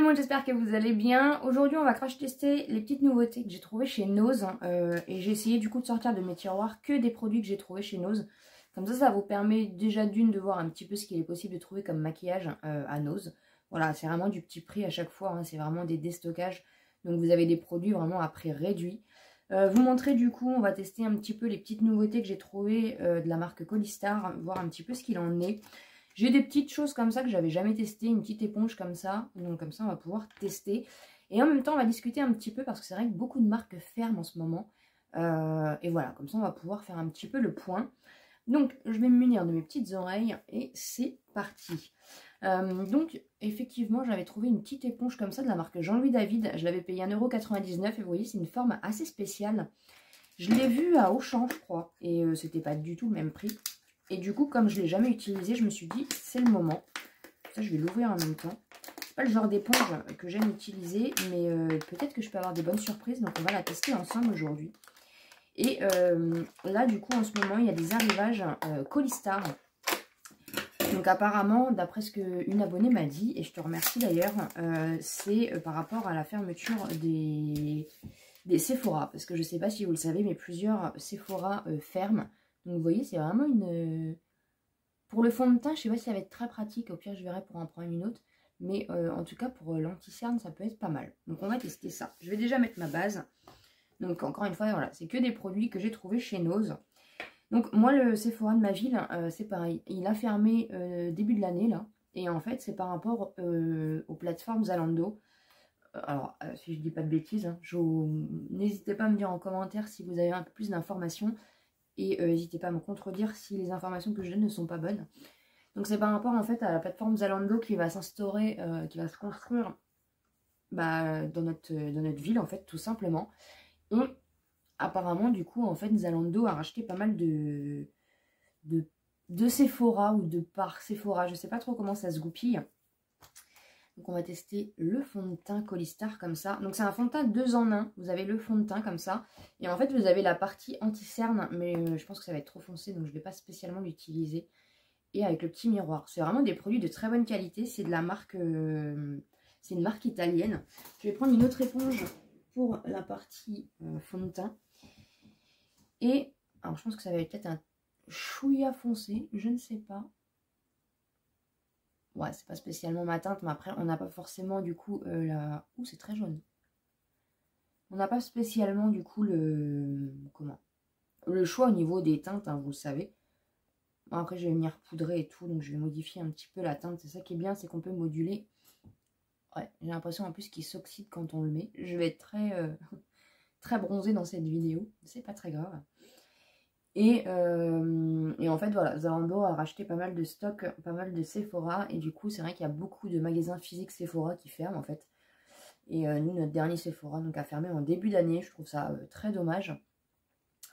monde, j'espère que vous allez bien. Aujourd'hui, on va crash tester les petites nouveautés que j'ai trouvées chez Nose. Et j'ai essayé du coup de sortir de mes tiroirs que des produits que j'ai trouvés chez Nose. Comme ça vous permet déjà d'une de voir un petit peu ce qu'il est possible de trouver comme maquillage à Nose. Voilà, c'est vraiment du petit prix à chaque fois, hein, c'est vraiment des déstockages. Donc vous avez des produits vraiment à prix réduit. Vous montrer du coup, on va tester un petit peu les petites nouveautés que j'ai trouvées de la marque Colistar, voir un petit peu ce qu'il en est. J'ai des petites choses comme ça que j'avais jamais testées, une petite éponge comme ça. Donc comme ça, on va pouvoir tester. Et en même temps, on va discuter un petit peu parce que c'est vrai que beaucoup de marques ferment en ce moment. Et voilà, comme ça, on va pouvoir faire un petit peu le point. Donc, je vais me munir de mes petites oreilles et c'est parti. Donc, effectivement, j'avais trouvé une petite éponge comme ça de la marque Jean-Louis David. Je l'avais payé 1,99 € et vous voyez, c'est une forme assez spéciale. Je l'ai vue à Auchan, je crois, et c'était pas du tout le même prix. Et du coup, comme je ne l'ai jamais utilisé, je me suis dit, c'est le moment. Ça, je vais l'ouvrir en même temps. C'est pas le genre d'éponge que j'aime utiliser, mais peut-être que je peux avoir des bonnes surprises. Donc, on va la tester ensemble aujourd'hui. Et là, du coup, en ce moment, il y a des arrivages Colistar. Donc, apparemment, d'après ce qu'une abonnée m'a dit, et je te remercie d'ailleurs, c'est par rapport à la fermeture des Sephora. Parce que je ne sais pas si vous le savez, mais plusieurs Sephora ferment. Donc vous voyez, c'est vraiment une... Pour le fond de teint, je sais pas si ça va être très pratique. Au pire, je verrai pour en prendre une autre. Mais en tout cas, pour l'anti-cerne, ça peut être pas mal. Donc on va tester ça. Je vais déjà mettre ma base. Donc encore une fois, voilà, c'est que des produits que j'ai trouvés chez Nose. Donc moi, le Sephora de ma ville, c'est pareil. Il a fermé début de l'année, là. Et en fait, c'est par rapport aux plateformes Zalando. Alors, si je dis pas de bêtises, hein, n'hésitez pas à me dire en commentaire si vous avez un peu plus d'informations. Et n'hésitez pas à me contredire si les informations que je donne ne sont pas bonnes. Donc c'est par rapport en fait à la plateforme Zalando qui va s'instaurer, qui va se construire dans notre ville en fait, tout simplement. Et apparemment du coup en fait Zalando a racheté pas mal de Sephora ou de par Sephora. Je sais pas trop comment ça se goupille. Donc on va tester le fond de teint Colistar comme ça. Donc c'est un fond de teint 2 en 1. Vous avez le fond de teint comme ça. Et en fait vous avez la partie anti-cerne. Mais je pense que ça va être trop foncé. Donc je ne vais pas spécialement l'utiliser. Et avec le petit miroir. C'est vraiment des produits de très bonne qualité. C'est de la marque... c'est une marque italienne. Je vais prendre une autre éponge pour la partie fond de teint. Et... alors je pense que ça va être peut-être un chouïa foncé. Je ne sais pas. Ouais, c'est pas spécialement ma teinte, mais après, on n'a pas forcément du coup la... ouh, c'est très jaune. On n'a pas spécialement du coup le... comment? Le choix au niveau des teintes, hein, vous le savez. Bon, après, je vais venir poudrer et tout, donc je vais modifier un petit peu la teinte. C'est ça qui est bien, c'est qu'on peut moduler. Ouais, j'ai l'impression en plus qu'il s'oxyde quand on le met. Je vais être très, très bronzée dans cette vidéo. C'est pas très grave. Et en fait, voilà, Zalando a racheté pas mal de stocks, pas mal de Sephora. Et du coup, c'est vrai qu'il y a beaucoup de magasins physiques Sephora qui ferment, en fait. Et nous, notre dernier Sephora donc, a fermé en début d'année. Je trouve ça très dommage.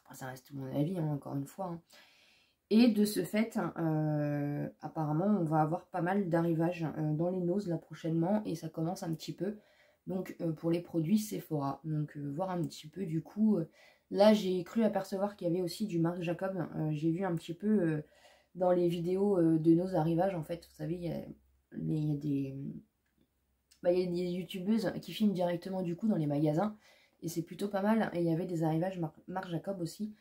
Après, ça reste mon avis, hein, encore une fois. Hein. Et de ce fait, apparemment, on va avoir pas mal d'arrivages dans les Nose là prochainement. Et ça commence un petit peu. Donc, pour les produits Sephora. Donc, voir un petit peu, du coup... là, j'ai cru apercevoir qu'il y avait aussi du Marc Jacob. J'ai vu un petit peu dans les vidéos de nos arrivages, en fait. Vous savez, il y a des... il y a des youtubeuses qui filment directement, du coup, dans les magasins. Et c'est plutôt pas mal. Et il y avait des arrivages Marc Jacob aussi.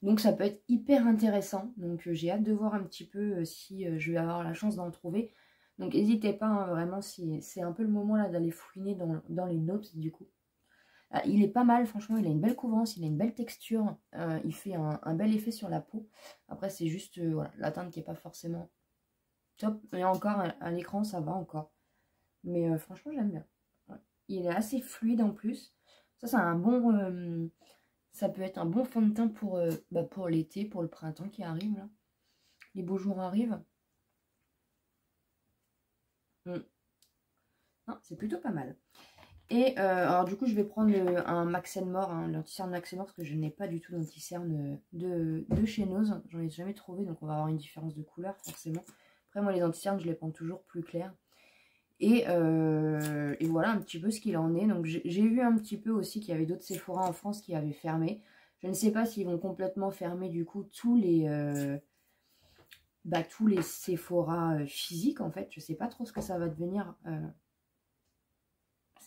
Donc, ça peut être hyper intéressant. Donc, j'ai hâte de voir un petit peu si je vais avoir la chance d'en trouver. Donc, n'hésitez pas, hein, vraiment, si c'est un peu le moment, là, d'aller fouiner dans les notes, du coup. Il est pas mal, franchement, il a une belle couvrance, il a une belle texture, il fait un bel effet sur la peau. Après, c'est juste voilà, la teinte qui n'est pas forcément top. Et encore, à l'écran, ça va encore. Mais franchement, j'aime bien. Ouais. Il est assez fluide en plus. Ça, c'est un bon... ça peut être un bon fond de teint pour l'été, pour le printemps qui arrive. Là. Les beaux jours arrivent. Non, c'est plutôt pas mal. Et alors du coup je vais prendre un Max More, hein, l'anti-cerne Max More, parce que je n'ai pas du tout d'anti-cerne de chez Nose. J'en ai jamais trouvé, donc on va avoir une différence de couleur forcément. Après moi les anti-cernes je les prends toujours plus clairs. Et voilà un petit peu ce qu'il en est. Donc j'ai vu un petit peu aussi qu'il y avait d'autres Sephora en France qui avaient fermé. Je ne sais pas s'ils vont complètement fermer du coup tous les Sephora physiques en fait. Je ne sais pas trop ce que ça va devenir...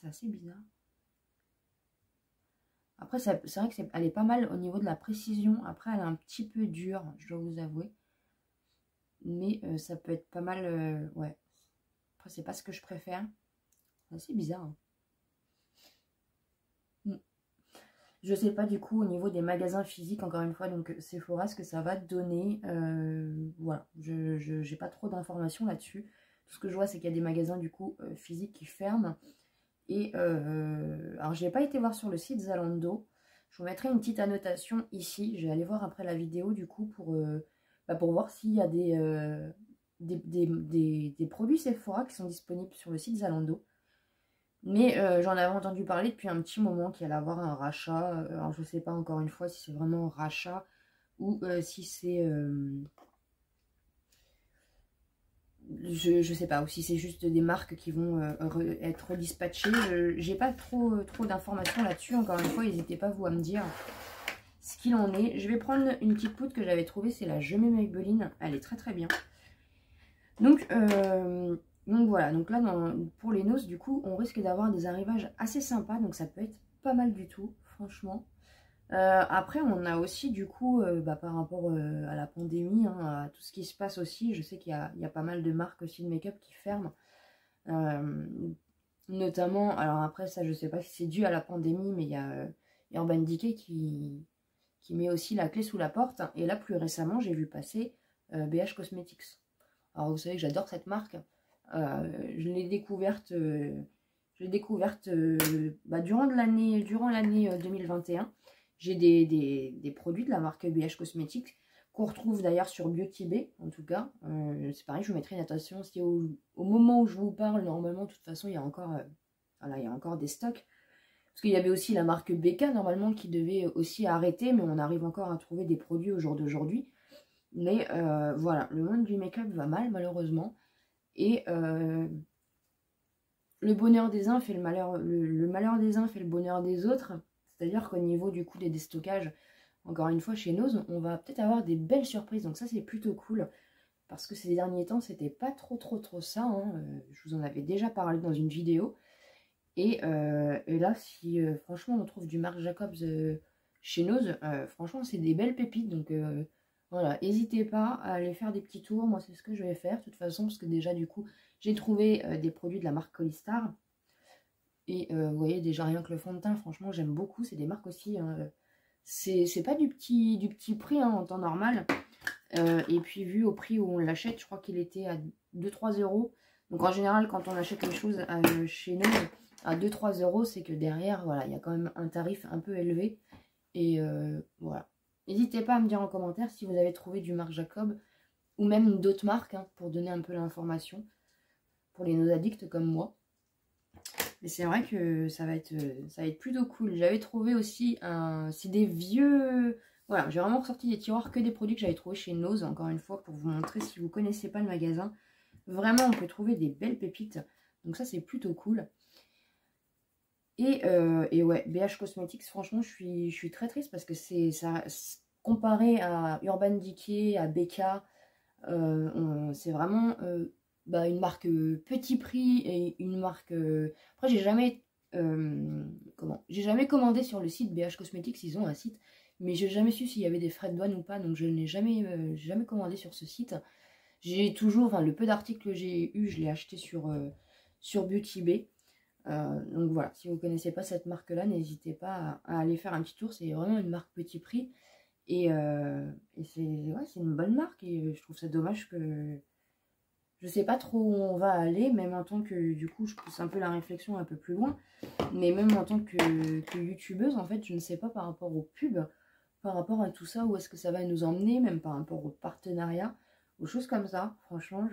c'est assez bizarre. Après, c'est vrai qu'elle est pas mal au niveau de la précision. Après, elle est un petit peu dure, je dois vous avouer. Mais ça peut être pas mal, ouais. Après, c'est pas ce que je préfère. C'est assez bizarre. Hein. Je sais pas du coup au niveau des magasins physiques, encore une fois, donc Sephora, ce que ça va donner. Voilà, je n'ai pas trop d'informations là-dessus. Tout ce que je vois, c'est qu'il y a des magasins du coup physiques qui ferment. Et alors, je n'ai pas été voir sur le site Zalando. Je vous mettrai une petite annotation ici. Je vais aller voir après la vidéo du coup pour voir s'il y a des produits Sephora qui sont disponibles sur le site Zalando. Mais j'en avais entendu parler depuis un petit moment qu'il allait avoir un rachat. Alors je ne sais pas encore une fois si c'est vraiment un rachat ou si c'est... je sais pas, ou si c'est juste des marques qui vont être redispatchées. J'ai pas trop d'informations là-dessus. Encore une fois, n'hésitez pas vous à me dire ce qu'il en est. Je vais prendre une petite poudre que j'avais trouvée, c'est la Je m'aime Maybelline. Elle est très très bien. Donc voilà, donc là pour les noces du coup on risque d'avoir des arrivages assez sympas, donc ça peut être pas mal du tout franchement. Après on a aussi du coup par rapport à la pandémie, hein, à tout ce qui se passe aussi, je sais qu'il y a pas mal de marques aussi de make-up qui ferment. Notamment, alors après ça je sais pas si c'est dû à la pandémie, mais il y a Urban Decay qui met aussi la clé sous la porte. Et là plus récemment j'ai vu passer BH Cosmetics. Alors vous savez que j'adore cette marque. Je l'ai découverte, durant l'année 2021. J'ai des produits de la marque BH Cosmetics qu'on retrouve d'ailleurs sur Beauty Bay, en tout cas. C'est pareil, je vous mettrai une attention si au moment où je vous parle, normalement, de toute façon, il y a encore des stocks. Parce qu'il y avait aussi la marque BK, normalement, qui devait aussi arrêter, mais on arrive encore à trouver des produits au jour d'aujourd'hui. Mais voilà, le monde du make-up va mal, malheureusement. Et le bonheur des uns fait le malheur, le malheur des uns fait le bonheur des autres. C'est-à-dire qu'au niveau du coup des déstockages, encore une fois chez Nose, on va peut-être avoir des belles surprises. Donc ça c'est plutôt cool. Parce que ces derniers temps, c'était pas trop ça. Hein. Je vous en avais déjà parlé dans une vidéo. Et là, si franchement on trouve du Marc Jacobs chez Nose, franchement c'est des belles pépites. Donc voilà, n'hésitez pas à aller faire des petits tours. Moi, c'est ce que je vais faire de toute façon, parce que déjà, du coup, j'ai trouvé des produits de la marque Colistar. Et vous voyez, déjà, rien que le fond de teint, franchement, j'aime beaucoup. C'est des marques aussi. Hein, c'est pas du petit prix hein, en temps normal. Et puis, vu au prix où on l'achète, je crois qu'il était à 2-3 euros. Donc, en général, quand on achète les choses chez nous à 2-3 euros, c'est que derrière, voilà, il y a quand même un tarif un peu élevé. Et voilà. N'hésitez pas à me dire en commentaire si vous avez trouvé du Marc Jacob ou même d'autres marques hein, pour donner un peu l'information pour les nosaddicts comme moi. Mais c'est vrai que ça va être plutôt cool. J'avais trouvé aussi c'est des vieux... Voilà, j'ai vraiment ressorti des tiroirs que des produits que j'avais trouvés chez Nose, encore une fois, pour vous montrer si vous ne connaissez pas le magasin. Vraiment, on peut trouver des belles pépites. Donc ça, c'est plutôt cool. Et ouais, BH Cosmetics, franchement, je suis très triste parce que c'est ça, comparé à Urban Decay, à BK, c'est vraiment une marque petit prix et une marque... Après, j'ai jamais commandé sur le site BH Cosmetics, ils ont un site, mais j'ai jamais su s'il y avait des frais de douane ou pas, donc je n'ai jamais commandé sur ce site. J'ai toujours, enfin, le peu d'articles que j'ai eu, je l'ai acheté sur Beauty Bay. Donc voilà, si vous ne connaissez pas cette marque-là, n'hésitez pas à aller faire un petit tour. C'est vraiment une marque petit prix. Et c'est une bonne marque. Et je trouve ça dommage que... Je sais pas trop où on va aller, même en tant que... Du coup, je pousse un peu la réflexion un peu plus loin. Mais même en tant que youtubeuse, en fait, je ne sais pas par rapport aux pubs, par rapport à tout ça, où est-ce que ça va nous emmener, même par rapport aux partenariats, aux choses comme ça. Franchement,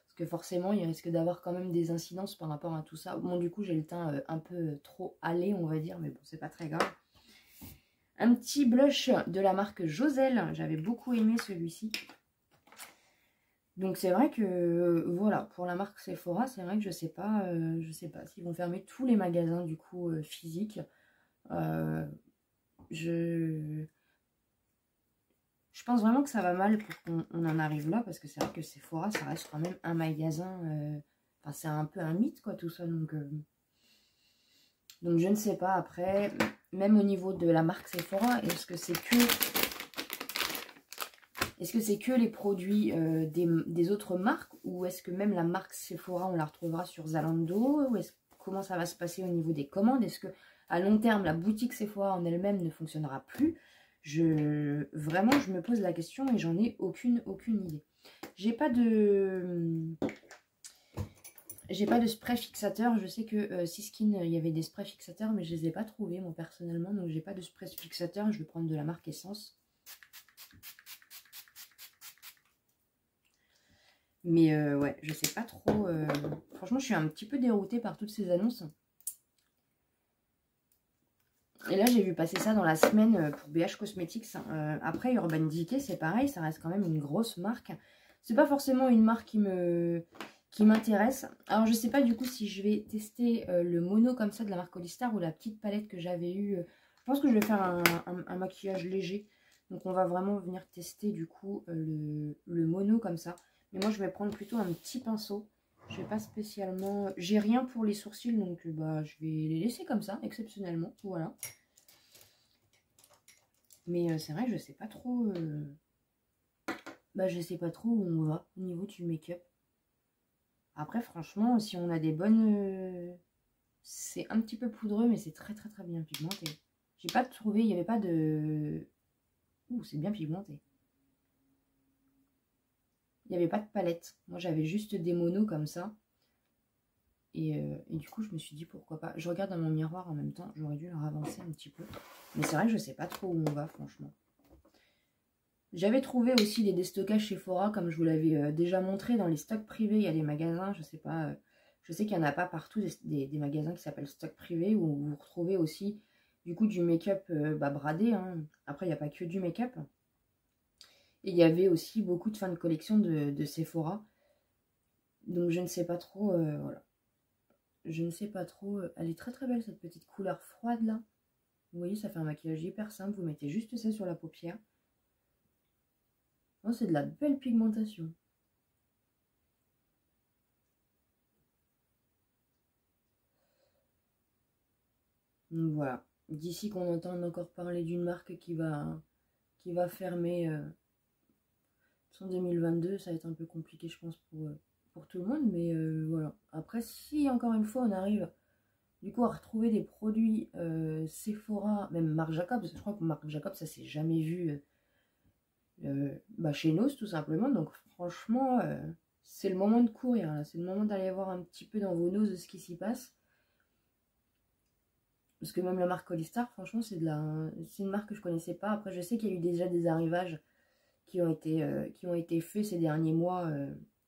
parce que forcément, il risque d'avoir quand même des incidences par rapport à tout ça. Bon, du coup, j'ai le teint un peu trop allé, on va dire, mais bon, c'est pas très grave. Un petit blush de la marque Joselle. J'avais beaucoup aimé celui-ci. Donc, c'est vrai que, voilà, pour la marque Sephora, c'est vrai que je sais pas s'ils vont fermer tous les magasins, du coup, physiques. Je pense vraiment que ça va mal pour qu'on en arrive là, parce que c'est vrai que Sephora, ça reste quand même un magasin, enfin c'est un peu un mythe quoi tout ça, donc Donc je ne sais pas après, même au niveau de la marque Sephora, est-ce que c'est que les produits des autres marques, ou est-ce que même la marque Sephora on la retrouvera sur Zalando, ou comment ça va se passer au niveau des commandes? Est-ce que à long terme la boutique Sephora en elle-même ne fonctionnera plus? Vraiment je me pose la question et j'en ai aucune idée. J'ai pas de spray fixateur. Je sais que Siskin, il y avait des sprays fixateurs, mais je les ai pas trouvés moi personnellement. Donc j'ai pas de spray fixateur. Je vais prendre de la marque Essence. Mais ouais, je sais pas trop. Franchement, je suis un petit peu déroutée par toutes ces annonces. Et là, j'ai vu passer ça dans la semaine pour BH Cosmetics. Après, Urban Decay, c'est pareil. Ça reste quand même une grosse marque. C'est pas forcément une marque qui m'intéresse. Alors, je sais pas du coup si je vais tester le mono comme ça de la marque Holistar ou la petite palette que j'avais eue. Je pense que je vais faire un maquillage léger. Donc, on va vraiment venir tester du coup le mono comme ça. Mais moi, je vais prendre plutôt un petit pinceau. Je vais pas spécialement... J'ai rien pour les sourcils, donc bah, je vais les laisser comme ça, exceptionnellement. Voilà. Mais c'est vrai, je sais pas trop... Bah, je sais pas trop où on va au niveau du make-up. Après, franchement, si on a des bonnes... c'est un petit peu poudreux, mais c'est très bien pigmenté. J'ai pas trouvé, il n'y avait pas de... Ouh, c'est bien pigmenté. Il n'y avait pas de palette. Moi, j'avais juste des monos comme ça. Et du coup, je me suis dit pourquoi pas. Je regarde dans mon miroir en même temps. J'aurais dû le ravancer un petit peu. Mais c'est vrai que je sais pas trop où on va, franchement. J'avais trouvé aussi des déstockages chez Sephora, comme je vous l'avais déjà montré dans les stocks privés. Il y a des magasins, je sais pas. Je sais qu'il n'y en a pas partout, des magasins qui s'appellent stock privé, où vous retrouvez aussi du coup du make-up bradé. Hein. Après, il n'y a pas que du make-up. Et il y avait aussi beaucoup de fins de collection de Sephora. Donc je ne sais pas trop, voilà. Je ne sais pas trop. Elle est très belle cette petite couleur froide là. Vous voyez, ça fait un maquillage hyper simple. Vous mettez juste ça sur la paupière. Oh, c'est de la belle pigmentation. Donc voilà. D'ici qu'on entende encore parler d'une marque qui va fermer en 2022, ça va être un peu compliqué je pense pour tout le monde. Mais voilà. Après, si encore une fois on arrive du coup à retrouver des produits Sephora, même Marc Jacobs, je crois que Marc Jacobs ça s'est jamais vu chez Nose tout simplement. Donc franchement c'est le moment de courir, c'est le moment d'aller voir un petit peu dans vos noses ce qui s'y passe, parce que même la marque Holistar, franchement c'est une marque que je connaissais pas. Après je sais qu'il y a eu déjà des arrivages qui ont été faits ces derniers mois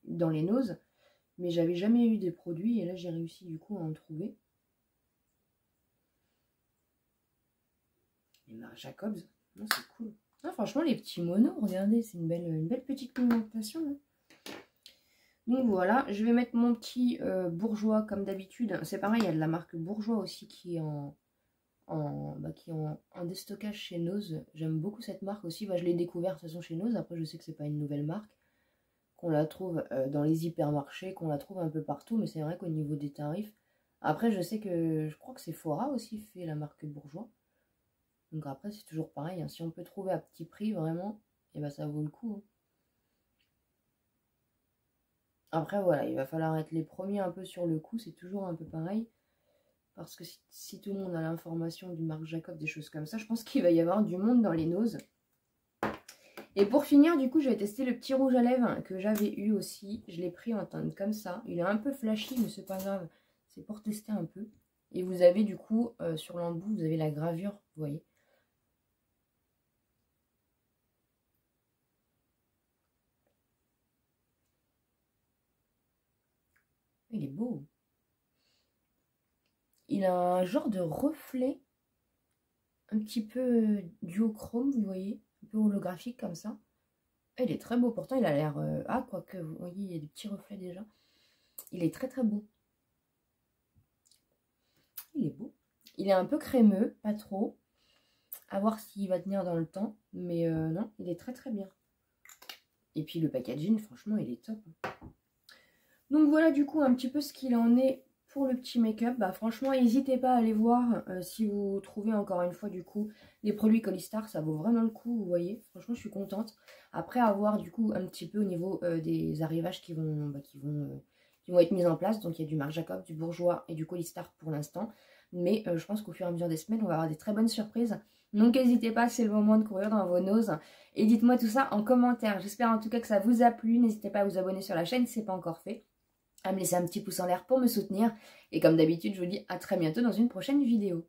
dans les noses, mais j'avais jamais eu des produits et là j'ai réussi du coup à en trouver. Et Marc Jacobs, non, c'est cool. Ah, franchement, les petits monos, regardez, c'est une belle petite pigmentation. Hein. Donc voilà, je vais mettre mon petit bourgeois comme d'habitude. C'est pareil, il y a de la marque Bourgeois aussi qui est en déstockage chez Nose. J'aime beaucoup cette marque aussi. Bah, je l'ai découvert de toute façon chez Nose. Après, je sais que c'est pas une nouvelle marque. Qu'on la trouve dans les hypermarchés, qu'on la trouve un peu partout. Mais c'est vrai qu'au niveau des tarifs... Après, je crois que Sephora aussi fait la marque Bourgeois. Donc après, c'est toujours pareil. Hein. Si on peut trouver à petit prix, vraiment, et ben ça vaut le coup. Hein. Après, voilà, il va falloir être les premiers un peu sur le coup. C'est toujours un peu pareil. Parce que si tout le monde a l'information du Marc Jacobs, des choses comme ça, je pense qu'il va y avoir du monde dans les noses. Et pour finir, du coup, je vais tester le petit rouge à lèvres que j'avais eu aussi. Je l'ai pris en teinte comme ça. Il est un peu flashy, mais c'est pas grave. C'est pour tester un peu. Et vous avez du coup, sur l'embout, vous avez la gravure, vous voyez. Il est beau. Il a un genre de reflet un petit peu duochrome, vous voyez, un peu holographique comme ça. Il est très beau, pourtant il a l'air... ah, quoique, vous voyez, il y a des petits reflets déjà. Il est très beau. Il est beau. Il est un peu crémeux, pas trop. À voir s'il va tenir dans le temps. Mais non, il est très bien. Et puis le packaging, franchement, il est top. Donc voilà du coup un petit peu ce qu'il en est pour le petit make-up. Bah, franchement, n'hésitez pas à aller voir si vous trouvez encore une fois du coup des produits Colistar, ça vaut vraiment le coup, vous voyez. Franchement, je suis contente. Après avoir du coup un petit peu au niveau des arrivages qui vont être mis en place. Donc il y a du Marc Jacob, du Bourjois et du Colistar pour l'instant. Mais je pense qu'au fur et à mesure des semaines, on va avoir des très bonnes surprises. Donc n'hésitez pas, c'est le moment de courir dans vos noses. Et dites-moi tout ça en commentaire. J'espère en tout cas que ça vous a plu. N'hésitez pas à vous abonner sur la chaîne si ce n'est pas encore fait. À me laisser un petit pouce en l'air pour me soutenir. Et comme d'habitude, je vous dis à très bientôt dans une prochaine vidéo.